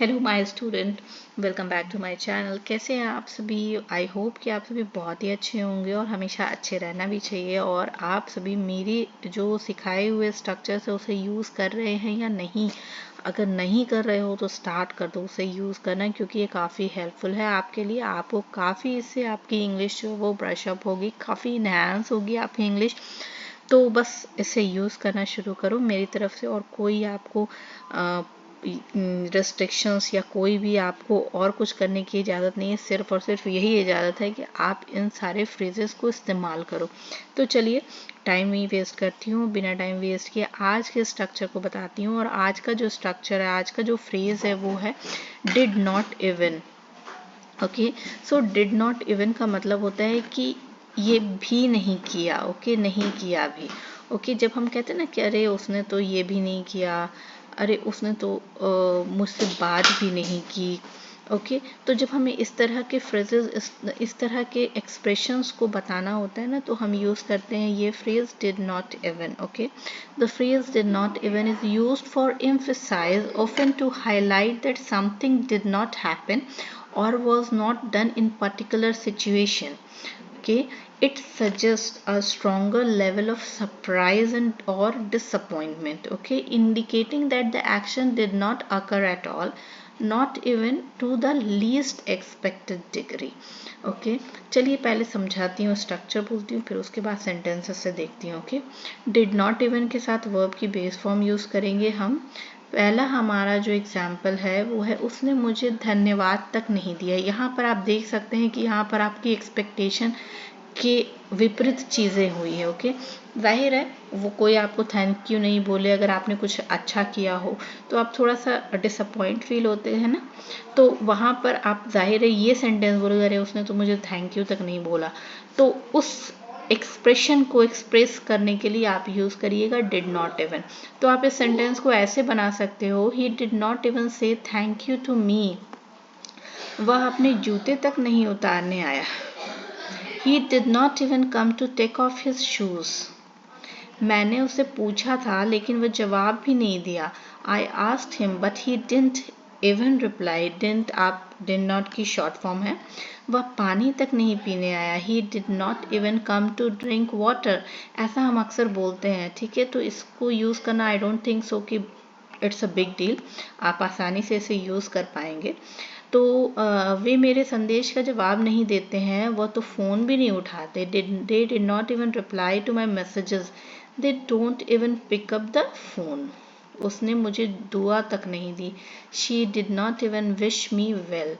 Hello my student, welcome back to my channel. कैसे हैं आप सभी? आई होप कि आप सभी बहुत ही अच्छे होंगे और हमेशा अच्छे रहना भी चाहिए। और आप सभी मेरी जो सिखाए हुए स्ट्रक्चर्स है उसे यूज़ कर रहे हैं या नहीं। अगर नहीं कर रहे हो तो स्टार्ट कर दो उसे यूज़ करना, क्योंकि ये काफ़ी हेल्पफुल है आपके लिए। आपको काफ़ी इससे आपकी इंग्लिश जो वो ब्रशअप होगी, काफ़ी इन्हांस होगी आपकी इंग्लिश। तो बस इसे यूज़ करना शुरू करो मेरी तरफ से। और कोई आपको रेस्ट्रिक्शंस या कोई भी आपको और कुछ करने की इजाज़त नहीं है, सिर्फ और सिर्फ यही इजाज़त है कि आप इन सारे फ्रेजेस को इस्तेमाल करो। तो चलिए, टाइम नहीं वेस्ट करती हूँ, बिना टाइम वेस्ट किए आज के स्ट्रक्चर को बताती हूँ। और आज का जो स्ट्रक्चर है, आज का जो फ्रेज है वो है did not even. Okay, so did not even का मतलब होता है कि ये भी नहीं किया। ओके, नहीं किया भी। ओके, जब हम कहते हैं ना कि अरे उसने तो ये भी नहीं किया, अरे उसने तो मुझसे बात भी नहीं की। ओके, तो जब हमें इस तरह के फ्रेजेस, इस तरह के एक्सप्रेशंस को बताना होता है ना, तो हम यूज़ करते हैं ये phrase did not even. Okay, the phrase did not even is used for emphasize, often to highlight that something did not happen or was not done in particular situation. Okay, it suggests a stronger level of surprise and or disappointment. Okay, indicating that the action did not occur at all, not even to the least expected degree. Okay, चलिए पहले समझाती हूँ, structure बोलती हूँ, फिर उसके बाद sentences से देखती हूँ। ओके, डिड नॉट इवन के साथ वर्ब की बेस फॉर्म यूज़ करेंगे हम। पहला हमारा जो एग्जाम्पल है वो है उसने मुझे धन्यवाद तक नहीं दिया। यहाँ पर आप देख सकते हैं कि यहाँ पर आपकी एक्सपेक्टेशन के विपरीत चीज़ें हुई है। ओके, जाहिर है वो कोई आपको थैंक यू नहीं बोले, अगर आपने कुछ अच्छा किया हो तो आप थोड़ा सा डिसअपॉइंट फील होते हैं ना। तो वहाँ पर आप जाहिर है ये सेंटेंस बोलोगे, अरे उसने तो मुझे थैंक यू तक नहीं बोला। तो उस एक्सप्रेशन को एक्सप्रेस करने के लिए आप यूज़ करिएगा डिड नॉट इवन। तो आप इस सेंटेंस को ऐसे बना सकते हो, ही डिड नॉट इवन से थैंक यू टू मी। वह अपने जूते तक नहीं उतारने आया। He did not even come to take off his shoes. मैंने उससे पूछा था लेकिन वह जवाब भी नहीं दिया। I asked him but he didn't even reply. Didn't आप did not की शॉर्ट फॉर्म है। वह पानी तक नहीं पीने आया। He did not even come to drink water. ऐसा हम अक्सर बोलते हैं, ठीक है। तो इसको यूज़ करना I don't think so कि इट्स अ बिग डील, आप आसानी से इसे यूज़ कर पाएंगे। तो वे मेरे संदेश का जवाब नहीं देते हैं, वह तो फ़ोन भी नहीं उठाते। They did not even reply to my messages, they don't even pick up the phone. उसने मुझे दुआ तक नहीं दी। She did not even wish me well.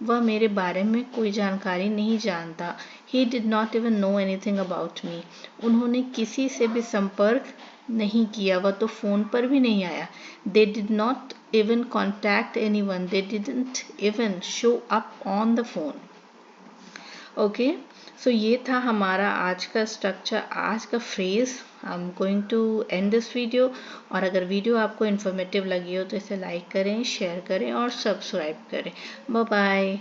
वह मेरे बारे में कोई जानकारी नहीं जानता। He did not even know anything about me. उन्होंने किसी से भी संपर्क नहीं किया, वह तो फ़ोन पर भी नहीं आया। दे did not even contact anyone, they didn't even show up on the phone. Okay, so ये था हमारा आज का स्ट्रक्चर, आज का phrase. I am going to end this video. और अगर वीडियो आपको इन्फॉर्मेटिव लगी हो तो इसे लाइक करें, शेयर करें और सब्सक्राइब करें। Bye bye.